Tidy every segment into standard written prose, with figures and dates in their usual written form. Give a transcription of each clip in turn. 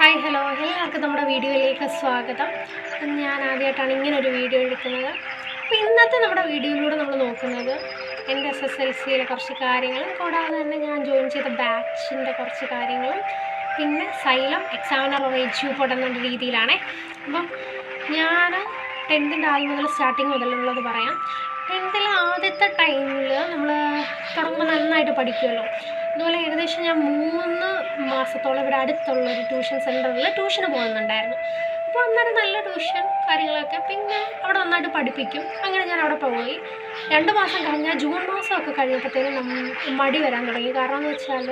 Hi hello എല്ലാവർക്കും നമ്മുടെ വീഡിയോയിലേക്ക് സ്വാഗതം. ഞാൻ ആദ്യമായിട്ടാണ് ഇങ്ങനൊരു വീഡിയോ എടുക്കുന്നത്. അപ്പോൾ ഇന്നത്തെ നമ്മുടെ വീഡിയോയിലൂടെ നമ്മൾ നോക്കുന്നത് എൻ്റെ SSLCയിലെ കുറച്ച് കാര്യങ്ങളും കൂടാതെ തന്നെ ഞാൻ ജോയിൻ ചെയ്ത ബാച്ചിൻ്റെ കുറച്ച് കാര്യങ്ങളും പിന്നെ സൈലം എക്സാമിനർ റിവ്യൂ എന്ന രീതിയിലാണ്. അപ്പം ഞാൻ 10th ആദ്യം മുതൽ സ്റ്റാർട്ടിങ് മുതലുള്ളത് പറയാം. 10th ആദ്യത്തെ ടൈമിൽ നമ്മൾ തുടങ്ങുമ്പോൾ നന്നായിട്ട് പഠിക്കുമല്ലോ. അതുപോലെ ഏകദേശം ഞാൻ 3 മാസത്തോളം ഇവിടെ അടുത്തുള്ളൊരു ട്യൂഷൻ സെൻറ്ററിൽ ട്യൂഷന് പോകുന്നുണ്ടായിരുന്നു. അപ്പോൾ അന്നേരം നല്ല ട്യൂഷൻ കാര്യങ്ങളൊക്കെ, പിന്നെ അവിടെ നന്നായിട്ട് പഠിപ്പിക്കും. അങ്ങനെ ഞാൻ അവിടെ പോയി 2 മാസം കഴിഞ്ഞാൽ ജൂൺ മാസമൊക്കെ കഴിഞ്ഞപ്പോഴത്തേനും മടി വരാൻ തുടങ്ങി. കാരണം എന്ന് വെച്ചാൽ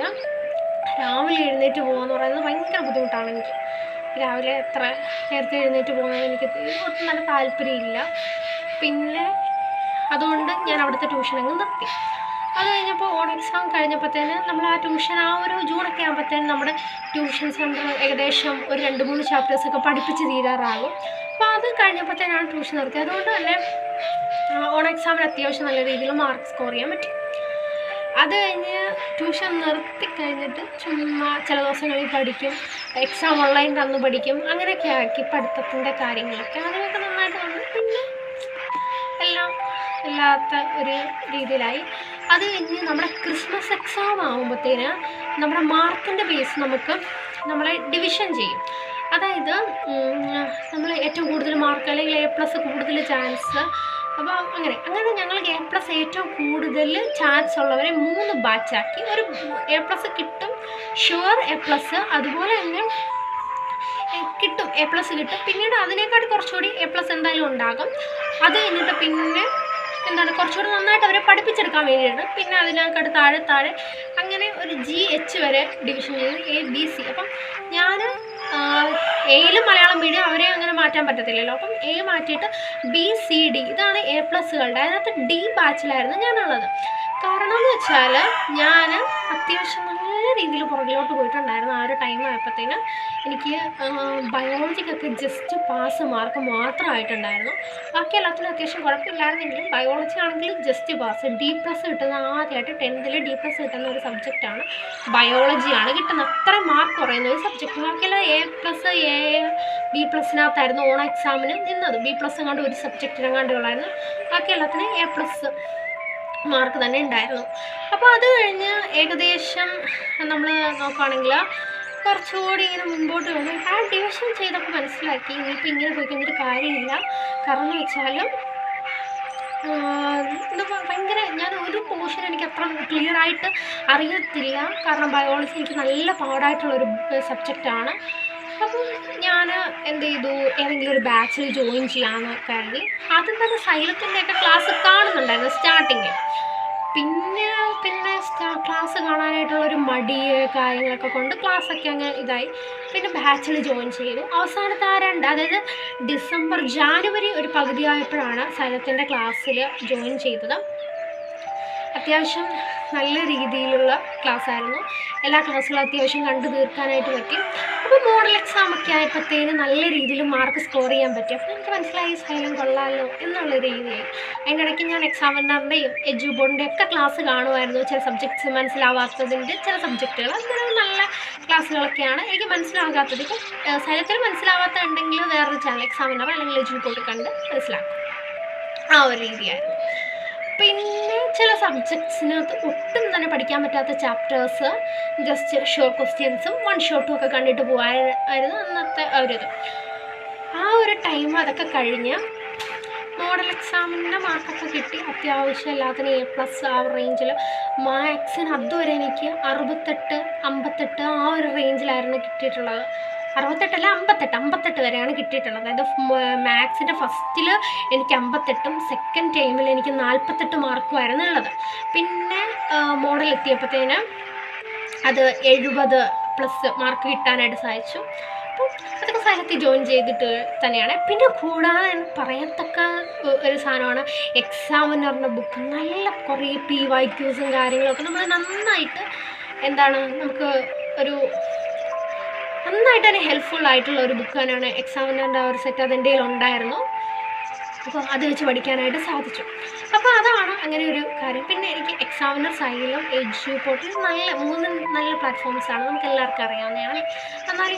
രാവിലെ എഴുന്നേറ്റ് പോകുകയെന്ന് പറയുന്നത് ഭയങ്കര ബുദ്ധിമുട്ടാണ് എനിക്ക്. രാവിലെ എത്ര നേരത്തെ എഴുന്നേറ്റ് പോകുന്നത് എനിക്ക് ഒട്ടും നല്ല താല്പര്യമില്ല. പിന്നെ അതുകൊണ്ട് ഞാൻ അവിടുത്തെ ട്യൂഷൻ അങ്ങ് നിർത്തി. അത് കഴിഞ്ഞപ്പോൾ ഓൺ എക്സാം കഴിഞ്ഞപ്പോഴത്തേന് നമ്മൾ ആ ട്യൂഷൻ ഒരു ജൂണൊക്കെ ആകുമ്പോഴത്തേനും നമ്മുടെ ട്യൂഷൻ സെൻറ്റർ ഏകദേശം ഒരു 2-3 ചാപ്റ്റേഴ്സൊക്കെ പഠിപ്പിച്ച് തീരാറാകും. അപ്പോൾ അത് കഴിഞ്ഞപ്പോഴത്തേനാണ് ട്യൂഷൻ നിർത്തിയത്. അതുകൊണ്ട് തന്നെ ഓൺ എക്സാമിന് അത്യാവശ്യം നല്ല രീതിയിൽ മാർക്ക് സ്കോർ ചെയ്യാൻ പറ്റി. അത് കഴിഞ്ഞ് ട്യൂഷൻ നിർത്തിക്കഴിഞ്ഞിട്ട് ചുമ്മാ ചില ദിവസങ്ങളിൽ പഠിക്കും, എക്സാം ഓൺലൈൻ തന്ന് പഠിക്കും, അങ്ങനെയൊക്കെ ആക്കി പഠിത്തത്തിൻ്റെ കാര്യങ്ങളൊക്കെ അതിനൊക്കെ നന്നായിട്ട് വന്നു. പിന്നെ എല്ലാം ഇല്ലാത്ത ഒരു രീതിയിലായി. അത് കഴിഞ്ഞ് നമ്മുടെ ക്രിസ്മസ് എക്സാം ആകുമ്പോഴത്തേന് നമ്മുടെ മാർക്കിൻ്റെ ബേസ് നമ്മളെ ഡിവിഷൻ ചെയ്യും. അതായത് നമ്മൾ ഏറ്റവും കൂടുതൽ മാർക്ക് അല്ലെങ്കിൽ A+ കൂടുതൽ ചാൻസ്. അപ്പോൾ അങ്ങനെ ഞങ്ങൾക്ക് A+ ഏറ്റവും കൂടുതൽ ചാൻസ് ഉള്ളവരെ 3 ബാച്ചാക്കി. ഒരു A+ കിട്ടും, ഷുവർ A+, അതുപോലെ തന്നെ കിട്ടും A+ കിട്ടും. പിന്നീട് അതിനേക്കാട്ടി കുറച്ചുകൂടി A+ എന്തായാലും ഉണ്ടാകും. അത് കഴിഞ്ഞിട്ട് പിന്നെ കുറച്ചുകൂടി നന്നായിട്ട് അവരെ പഠിപ്പിച്ചെടുക്കാൻ വേണ്ടിയിട്ട് പിന്നെ അതിനേക്കാട്ട് താഴെ അങ്ങനെ ഒരു GH വരെ ഡിവിഷൻ ചെയ്ത് ABC. അപ്പം ഞാൻ Aയിൽ മലയാളം മീഡിയം, അവരെ അങ്ങനെ മാറ്റാൻ പറ്റത്തില്ലല്ലോ. അപ്പം A മാറ്റിയിട്ട് BCD ഇതാണ് A+കളുടെ. അതിനകത്ത് D ബാച്ചിലായിരുന്നു ഞാനുള്ളത്. കാരണം എന്ന് വെച്ചാൽ ഞാൻ അത്യാവശ്യം നല്ല രീതിയിൽ പുറകിലോട്ട് പോയിട്ടുണ്ടായിരുന്നു. ആ ഒരു ടൈം ആയപ്പോഴത്തേന് എനിക്ക് ബയോളജിക്കൊക്കെ ജസ്റ്റ് പാസ് മാർക്ക് മാത്രമായിട്ടുണ്ടായിരുന്നു. ബാക്കി എല്ലാത്തിനും അത്യാവശ്യം കുഴപ്പമില്ലായിരുന്നെങ്കിലും ബയോളജി ആണെങ്കിൽ ജസ്റ്റ് പാസ്. D+ കിട്ടുന്ന ആദ്യമായിട്ട് 10th D+ കിട്ടുന്ന ഒരു സബ്ജക്റ്റാണ് ബയോളജിയാണ് കിട്ടുന്നത്. അത്രയും മാർക്ക് കുറയുന്ന ഒരു സബ്ജക്റ്റ്. ബാക്കിയെല്ലാം A+, B+-നകത്തായിരുന്നു ഓൺ എക്സാമിന് നിന്നത്. B+ എങ്ങാണ്ട് ഒരു സബ്ജക്റ്റിനെങ്ങാണ്ടുള്ളായിരുന്നു. ബാക്കി എല്ലാത്തിനും A+ മാർക്ക് തന്നെ ഉണ്ടായിരുന്നു. അപ്പോൾ അത് കഴിഞ്ഞ് ഏകദേശം നമ്മൾ നോക്കുകയാണെങ്കിൽ കുറച്ചുകൂടി ഇങ്ങനെ മുമ്പോട്ട് വന്നു. ആ ഡിവിഷൻ ചെയ്തപ്പോൾ മനസ്സിലാക്കി ഇനിയിപ്പോൾ ഇങ്ങനെ പോയി കഴിഞ്ഞിട്ട് കാര്യമില്ല. കാരണം എന്ന് വെച്ചാൽ ഭയങ്കര ഞാൻ ഒരു പോർഷൻ എനിക്ക് അത്ര ക്ലിയർ ആയിട്ട് അറിയത്തില്ല. കാരണം ബയോളജി എനിക്ക് നല്ല പാടായിട്ടുള്ളൊരു സബ്ജക്റ്റാണ്. അപ്പം ഞാൻ എന്ത് ചെയ്തു, ഏതെങ്കിലും ഒരു ബാച്ചിൽ ജോയിൻ ചെയ്യാമെന്ന് കരുതി. ആദ്യം തന്നെ സൈലത്തിൻ്റെയൊക്കെ ക്ലാസ് കാണുന്നുണ്ടായിരുന്നു സ്റ്റാർട്ടിങ്. പിന്നെ ക്ലാസ് കാണാനായിട്ടുള്ളൊരു മടി കാര്യങ്ങളൊക്കെ കൊണ്ട് ക്ലാസ്സൊക്കെ അങ്ങ് ഇതായി. പിന്നെ ബാച്ചിൽ ജോയിൻ ചെയ്തു. അവസാനത്തെ അതായത് ജാനുവരി ഒരു പകുതിയായപ്പോഴാണ് സൈലത്തിൻ്റെ ക്ലാസ്സിൽ ജോയിൻ ചെയ്തത്. അത്യാവശ്യം നല്ല രീതിയിലുള്ള ക്ലാസ്സായിരുന്നു. എല്ലാ ക്ലാസ്സുകളും അത്യാവശ്യം കണ്ടു തീർക്കാനായിട്ട് പറ്റി. അപ്പോൾ മോഡൽ എക്സാമൊക്കെ ആയപ്പോഴത്തേന് നല്ല രീതിയിൽ മാർക്ക് സ്കോർ ചെയ്യാൻ പറ്റി. അപ്പോൾ എനിക്ക് മനസ്സിലായി സൈലം കൊള്ളാമല്ലോ എന്നുള്ള രീതിയായി. അതിൻ്റെ ഇടയ്ക്ക് ഞാൻ എക്സാമിനറിൻ്റെയും എജു ബോർഡിൻ്റെ ഒക്കെ ക്ലാസ് കാണുമായിരുന്നു. ചില സബ്ജക്ട്സ് മനസ്സിലാവാത്തതിൻ്റെ ചില സബ്ജക്റ്റുകൾ അങ്ങനെ നല്ല ക്ലാസ്സുകളൊക്കെയാണ് എനിക്ക് മനസ്സിലാകാത്തത്. ഇപ്പം സൈലത്തിൽ മനസ്സിലാവാത്ത ഉണ്ടെങ്കിൽ വേറൊരു ചാനൽ എക്സാമിനർ അല്ലെങ്കിൽ എജു ബോർഡ് കണ്ട് മനസ്സിലാക്കും. ആ ഒരു രീതിയായിരുന്നു. പിന്നെ ചില സബ്ജക്ട്സിനകത്ത് ഒട്ടും തന്നെ പഠിക്കാൻ പറ്റാത്ത ചാപ്റ്റേഴ്സ് ജസ്റ്റ് ഷോർട്ട് ക്വസ്റ്റ്യൻസും 1 ഷോട്ടും ഒക്കെ കണ്ടിട്ട് പോകാനായിരുന്നു അന്നത്തെ ഒരിത്. ആ ഒരു ടൈം അതൊക്കെ കഴിഞ്ഞ് മോഡൽ എക്സാമിൻ്റെ മാർക്കൊക്കെ കിട്ടി. അത്യാവശ്യം എല്ലാത്തിനും A+ ആ റേഞ്ചിൽ. മാത്സിന് അതുവരെ എനിക്ക് 68, 58 ആ ഒരു റേഞ്ചിലായിരുന്നു കിട്ടിയിട്ടുള്ളത്. 68 അല്ല 58 വരെയാണ് കിട്ടിയിട്ടുള്ളത്. അതായത് മാത്സിൻ്റെ ഫസ്റ്റിൽ എനിക്ക് 58ഉം സെക്കൻഡ് ടൈമിൽ എനിക്ക് 48 മാർക്കുമായിരുന്നു ഉള്ളത്. പിന്നെ മോഡൽ എത്തിയപ്പോഴത്തേന് അത് 70+ മാർക്ക് കിട്ടാനായിട്ട് സാധിച്ചു. അപ്പം അതൊക്കെ സൈലത്തിൽ ജോയിൻ ചെയ്തിട്ട് തന്നെയാണ്. പിന്നെ കൂടാതെ പറയത്തക്ക ഒരു സാധനമാണ് എക്സാമിനറിൻ്റെ ബുക്ക്. നല്ല കുറേ PYQs കാര്യങ്ങളൊക്കെ നമ്മൾ നന്നായിട്ട് നമുക്ക് ഒരു നന്നായിട്ട് തന്നെ ഹെൽപ്ഫുൾ ആയിട്ടുള്ള ഒരു ബുക്ക് തന്നെയാണ് എക്സാമിനറിൻ്റെ ഒരു സെറ്റ്. അതെൻ്റെ കയ്യിൽ ഉണ്ടായിരുന്നു. അപ്പോൾ അത് വെച്ച് പഠിക്കാനായിട്ട് സാധിച്ചു. അപ്പോൾ അതാണ് അങ്ങനെ ഒരു കാര്യം. പിന്നെ എനിക്ക് എക്സാമിനർ, സൈലം, എഡ്യൂപോർട്ട് മൂന്ന് നല്ല പ്ലാറ്റ്ഫോംസാണ്, നമുക്ക് എല്ലാവർക്കും അറിയാവുന്നതാണ്. എന്നാലും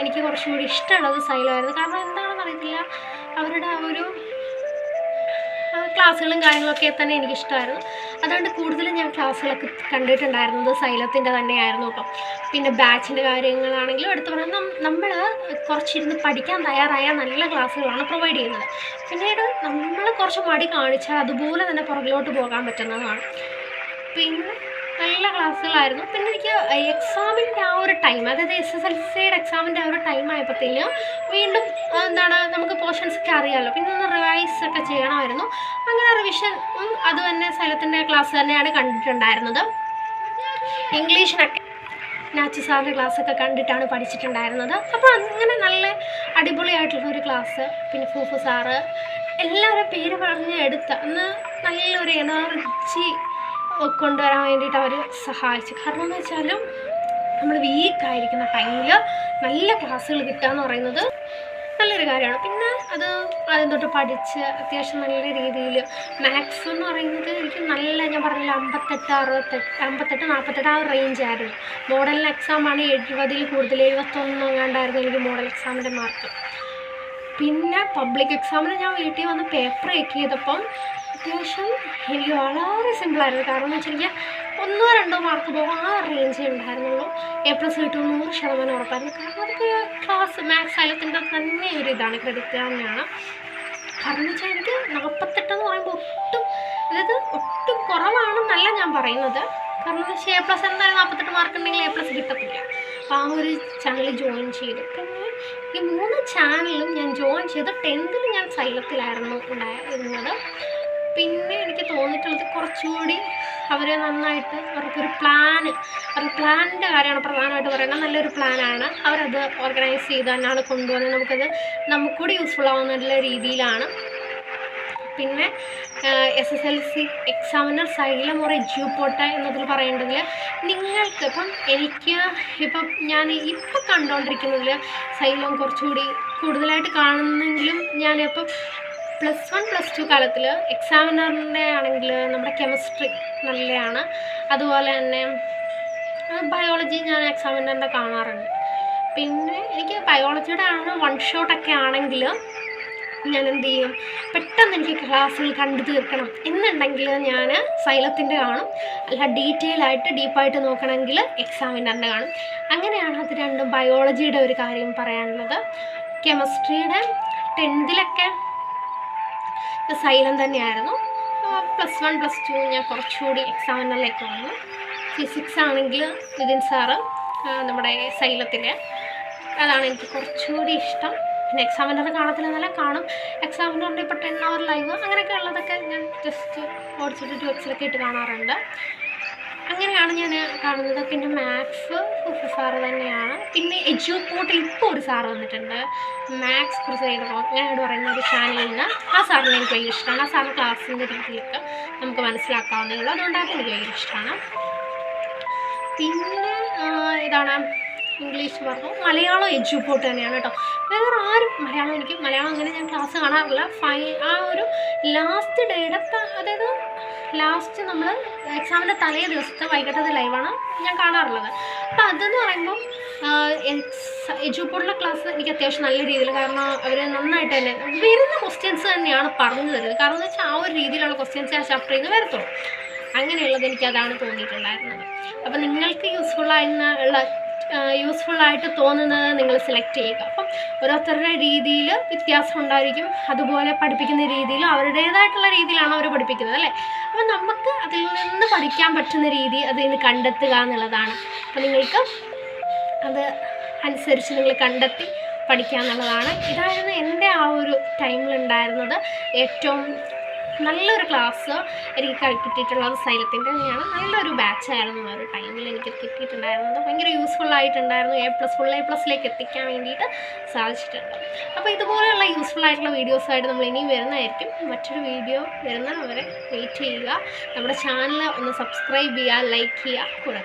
എനിക്ക് കുറച്ചുകൂടി ഇഷ്ടമുള്ളത് സൈലമായിരുന്നു. കാരണം എന്താണെന്ന് അറിയത്തില്ല, അവരുടെ ആ ഒരു ക്ലാസ്സുകളും കാര്യങ്ങളൊക്കെ തന്നെ എനിക്കിഷ്ടമായിരുന്നു. അതുകൊണ്ട് കൂടുതലും ഞാൻ ക്ലാസ്സുകളൊക്കെ കണ്ടിട്ടുണ്ടായിരുന്നത് സൈലത്തിൻ്റെ തന്നെയായിരുന്നു കേട്ടോ. പിന്നെ ബാച്ചിൻ്റെ കാര്യങ്ങളാണെങ്കിലും എടുത്തു പറഞ്ഞാൽ നമ്മൾ കുറച്ചിരുന്ന് പഠിക്കാൻ തയ്യാറായ നല്ല ക്ലാസ്സുകളാണ് പ്രൊവൈഡ് ചെയ്യുന്നത്. പിന്നീട് നമ്മൾ കുറച്ച് മടി കാണിച്ചാൽ അതുപോലെ തന്നെ പുറകിലോട്ട് പോകാൻ പറ്റുന്നതാണ്. പിന്നെ നല്ല ക്ലാസ്സുകളായിരുന്നു. പിന്നെ എനിക്ക് എക്സാമിൻ്റെ ആ ഒരു ടൈം, അതായത് SSLCയുടെ എക്സാമിൻ്റെ ആ ഒരു ടൈം ആയപ്പോഴത്തേന് വീണ്ടും നമുക്ക് പോർഷൻസൊക്കെ അറിയാമല്ലോ, പിന്നെ ഒന്ന് റിവൈസ് ഒക്കെ ചെയ്യണമായിരുന്നു. അങ്ങനെ റിവിഷൻ അത് തന്നെ സൈലത്തിൻ്റെ ക്ലാസ് തന്നെയാണ് കണ്ടിട്ടുണ്ടായിരുന്നത്. ഇംഗ്ലീഷിനൊക്കെ നാച്ചു സാറിൻ്റെ ക്ലാസ്സൊക്കെ കണ്ടിട്ടാണ് പഠിച്ചിട്ടുണ്ടായിരുന്നത്. അപ്പോൾ അങ്ങനെ നല്ല അടിപൊളിയായിട്ടുള്ളൊരു ക്ലാസ്. പിന്നെ ഫൂഫു സാറ് എല്ലാവരും പേര് പറഞ്ഞ് എടുത്ത് അന്ന് നല്ലൊരു എനർജി കൊണ്ടുവരാൻ വേണ്ടിയിട്ട് അവർ സഹായിച്ചു. കാരണം എന്ന് വെച്ചാൽ നമ്മൾ വീക്കായിരിക്കുന്ന ടൈമിൽ നല്ല ക്ലാസ്സുകൾ കിട്ടുക എന്ന് പറയുന്നത് നല്ലൊരു കാര്യമാണ്. പിന്നെ അത് ആദ്യം തൊട്ട് പഠിച്ച് അത്യാവശ്യം നല്ല രീതിയിൽ മാത്സ് എന്ന് പറയുന്നത് എനിക്ക് ഞാൻ പറഞ്ഞില്ല 58, 48 ആ റേഞ്ചായിരുന്നു. മോഡൽ എക്സാമാണ് 70-ൽ കൂടുതൽ, 71 എങ്ങാണ്ടായിരുന്നു എനിക്ക് മോഡൽ എക്സാമിൻ്റെ മാർക്ക്. പിന്നെ പബ്ലിക് എക്സാമിന് ഞാൻ വീട്ടിൽ വന്ന് പേപ്പർ ചെക്ക് ചെയ്തപ്പം അത്യാവശ്യം എനിക്ക് വളരെ സിമ്പിളായിരുന്നു. കാരണം എന്ന് വെച്ചിട്ടുണ്ടെങ്കിൽ 1-2 മാർക്ക് പോകും, ആ റേഞ്ചേ ഉണ്ടായിരുന്നുള്ളൂ. A+ കിട്ടും 100% ഉറപ്പായിരുന്നു. കാരണം അതൊക്കെ ക്ലാസ് മാത്സ് സൈലത്തിൻ്റെ തന്നെ ഒരു ഇതാണ്, ക്രെഡിറ്റ് തന്നെയാണ്. കാരണം എന്ന് വെച്ചാൽ എനിക്ക് 48 എന്ന് പറയുമ്പോൾ ഒട്ടും കുറവാണെന്നല്ല ഞാൻ പറയുന്നത്. കാരണം എന്ന് വെച്ചാൽ A+ എന്തായാലും 48 മാർക്ക് ഉണ്ടെങ്കിൽ A+ കിട്ടത്തില്ല. അപ്പോൾ ആ ഒരു ചാനൽ ജോയിൻ ചെയ്തു. പിന്നെ ഈ 3 ചാനലും ഞാൻ ജോയിൻ ചെയ്ത് 10th ഞാൻ സൈലത്തിലായിരുന്നു ഉണ്ടായിരുന്നത്. പിന്നെ എനിക്ക് തോന്നിയിട്ടുള്ളത് കുറച്ചുകൂടി അവർ നന്നായിട്ട് അവർക്കൊരു പ്ലാനിൻ്റെ കാര്യമാണ് പ്രധാനമായിട്ട് പറയുന്നത്. നല്ലൊരു പ്ലാനാണ്, അവരത് ഓർഗനൈസ് ചെയ്ത് തന്നെയാണ് കൊണ്ടുവന്നത്. നമുക്കൂടി യൂസ്ഫുൾ ആവുന്ന രീതിയിലാണ്. പിന്നെ SSLC examiner xylem or Eduport എന്നതിൽ പറയേണ്ടതിൽ നിങ്ങൾക്ക് ഞാൻ കണ്ടുകൊണ്ടിരിക്കുന്നതിൽ സൈലം കുറച്ചുകൂടി കൂടുതലായിട്ട് കാണുന്നെങ്കിലും ഞാനിപ്പം +1 +2 കാലത്തിൽ എക്സാമിനറിൻ്റെ ആണെങ്കിൽ നമ്മുടെ കെമിസ്ട്രി നല്ലതാണ്. അതുപോലെ തന്നെ ബയോളജി ഞാൻ എക്സാമിനറിൻ്റെ കാണാറുണ്ട്. പിന്നെ എനിക്ക് ബയോളജിയുടെ ആണ് 1 ഷോട്ടൊക്കെ ആണെങ്കിൽ ഞാൻ എന്ത് ചെയ്യും, പെട്ടെന്ന് എനിക്ക് ക്ലാസ്സുകൾ കണ്ടു തീർക്കണം എന്നുണ്ടെങ്കിൽ ഞാൻ സൈലത്തിൻ്റെ കാണും. അല്ല ഡീപ്പായിട്ട് നോക്കണമെങ്കിൽ എക്സാമിനറിൻ്റെ കാണും. അങ്ങനെയാണ് അത് രണ്ടും. ബയോളജിയുടെ ഒരു കാര്യം പറയാനുള്ളത്, കെമിസ്ട്രിയുടെ 10th സൈലം തന്നെയായിരുന്നു. +1 +2 ഞാൻ കുറച്ചുകൂടി എക്സാമിനറിലേക്ക് വന്നു. ഫിസിക്സ് ആണെങ്കിൽ നിതിൻ സാറ് നമ്മുടെ സൈലത്തിലെ, അതാണ് എനിക്ക് കുറച്ചുകൂടി ഇഷ്ടം. പിന്നെ എക്സാമിനർ കാണത്തില്ലെന്നല്ല, കാണും. എക്സാമിനറിൻ്റെ ഇപ്പോൾ 10 hour ലൈവ് അങ്ങനെയൊക്കെ ഉള്ളതൊക്കെ ഞാൻ ജസ്റ്റ് ഓടിച്ചിട്ട് ട്യൂബ്സിലൊക്കെ ഇട്ട് കാണാറുണ്ട്. അങ്ങനെയാണ് ഞാൻ കാണുന്നത്. പിന്നെ മാത്സ് സാറ് തന്നെയാണ്. പിന്നെ എഡ്യൂപോർട്ടിൽ ഇപ്പോൾ ഒരു സാറ് വന്നിട്ടുണ്ട്, മാത്സ് ക്രൂസൈഡർ അങ്ങനെയോട് പറയുന്ന ഒരു ചാനലിൽ നിന്ന്. ആ സാറിനെ എനിക്ക് ഭയങ്കര ഇഷ്ടമാണ്. ആ സാറിന് ക്ലാസ്സിൻ്റെ രീതിയിലൊക്കെ നമുക്ക് മനസ്സിലാക്കാവുന്നേ ഉള്ളൂ. അതുകൊണ്ടാണ് എനിക്ക് ഭയങ്കര ഇഷ്ടമാണ്. പിന്നെ ഇതാണ് ഇംഗ്ലീഷ് പറഞ്ഞു. മലയാളം എഡ്യൂപോർട്ട് തന്നെയാണ് കേട്ടോ. വേറെ ആരും മലയാളം അങ്ങനെ ഞാൻ ക്ലാസ് കാണാറില്ല. ആ ഒരു ലാസ്റ്റ് ഡേയുടെ, അതായത് ലാസ്റ്റ് നമ്മൾ എക്സാമിൻ്റെ തലേ ദിവസത്തെ വൈകിട്ടത്തെ ലൈവാണ് ഞാൻ കാണാറുള്ളത്. അപ്പോൾ അതെന്ന് പറയുമ്പം എഡ്യൂപോർട്ടിലെ ക്ലാസ് എനിക്ക് അത്യാവശ്യം നല്ല രീതിയിൽ, കാരണം അവർ നന്നായിട്ട് തന്നെ വരുന്ന ക്വസ്റ്റ്യൻസ് തന്നെയാണ് പറഞ്ഞു തരുന്നത്. കാരണം എന്ന് വെച്ചാൽ ആ ഒരു രീതിയിലുള്ള ക്വസ്റ്റ്യൻസ് ആ ചാപ്റ്ററിൽ നിന്ന് വരത്തുള്ളൂ. അങ്ങനെയുള്ളത് എനിക്കതാണ് തോന്നിയിട്ടുണ്ടായിരുന്നത്. അപ്പോൾ നിങ്ങൾക്ക് യൂസ്ഫുള്ളായിട്ട് തോന്നുന്നത് നിങ്ങൾ സെലക്ട് ചെയ്യുക. അപ്പം ഓരോരുത്തരുടെ രീതിയിൽ വ്യത്യാസം ഉണ്ടായിരിക്കും. അതുപോലെ പഠിപ്പിക്കുന്ന രീതിയിൽ അവരുടേതായിട്ടുള്ള രീതിയിലാണ് അവർ പഠിപ്പിക്കുന്നത്, അല്ലേ? അപ്പം നമുക്ക് അതിൽ നിന്ന് പഠിക്കാൻ പറ്റുന്ന രീതി അതിൽ നിന്ന് കണ്ടെത്തുക എന്നുള്ളതാണ്. അപ്പം നിങ്ങൾക്ക് അത് അനുസരിച്ച് നിങ്ങൾ കണ്ടെത്തി പഠിക്കുക എന്നുള്ളതാണ്. ഇതായിരുന്നു എൻ്റെ ആ ഒരു ടൈമിലുണ്ടായിരുന്നത് ഏറ്റവും നല്ലൊരു ക്ലാസ് എനിക്ക് കിട്ടിയിട്ടുള്ളത്. സൈലത്തിൻ്റെ തന്നെയാണ്. നല്ലൊരു ബാച്ചായിരുന്നു ആ ഒരു ടൈമിൽ എനിക്ക് കിട്ടിയിട്ടുണ്ടായിരുന്നത്. ഭയങ്കര യൂസ്ഫുള്ളായിട്ടുണ്ടായിരുന്നു. ഫുൾ A+ലേക്ക് എത്തിക്കാൻ വേണ്ടിയിട്ട് സാധിച്ചിട്ടുണ്ട്. അപ്പോൾ ഇതുപോലെയുള്ള യൂസ്ഫുള്ളായിട്ടുള്ള വീഡിയോസായിട്ട് നമ്മൾ ഇനിയും വരുന്നതായിരിക്കും. മറ്റൊരു വീഡിയോ വരുന്നവരെ വെയിറ്റ് ചെയ്യുക. നമ്മുടെ ചാനൽ ഒന്ന് സബ്സ്ക്രൈബ് ചെയ്യുക, ലൈക്ക് ചെയ്യുക, കൂടെ